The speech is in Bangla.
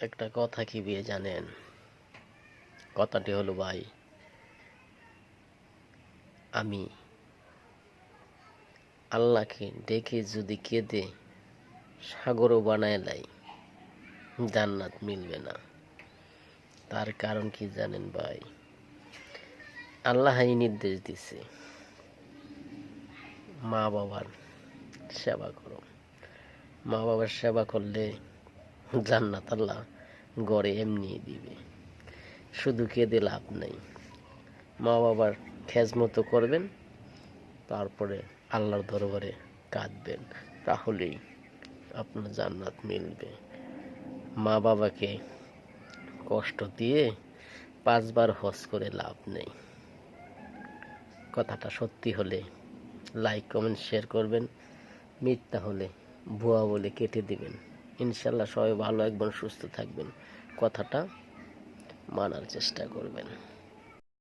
একটা কথা কি বিয়ে জানেন? কথাটি হলো ভাই, আমি আল্লাহকে ডেকে যদি কেঁদে সাগরও বানায় লাই, জান্নাত মিলবে না। তার কারণ কি জানেন ভাই? আল্লাহ এই নির্দেশ দিছে, মা বাবার সেবা করো। মা বাবার সেবা করলে জান্নাত আল্লাহ গড়ে এমনি দিবে। শুধু কেঁদে লাভ নেই, মা বাবার খেজমতো করবেন, তারপরে আল্লাহর দরবারে কাঁদবেন, তাহলেই আপনার জান্নাত মিলবে। মা বাবাকে কষ্ট দিয়ে 5 বার হজ করে লাভ নেই। কথাটা সত্যি হলে লাইক কমেন্ট শেয়ার করবেন, মিথ্যা হলে ভুয়া বলে কেটে দিবেন। ইনশাল্লাহ সবাই ভালো একবার সুস্থ থাকবেন, কথাটা মানার চেষ্টা করবেন।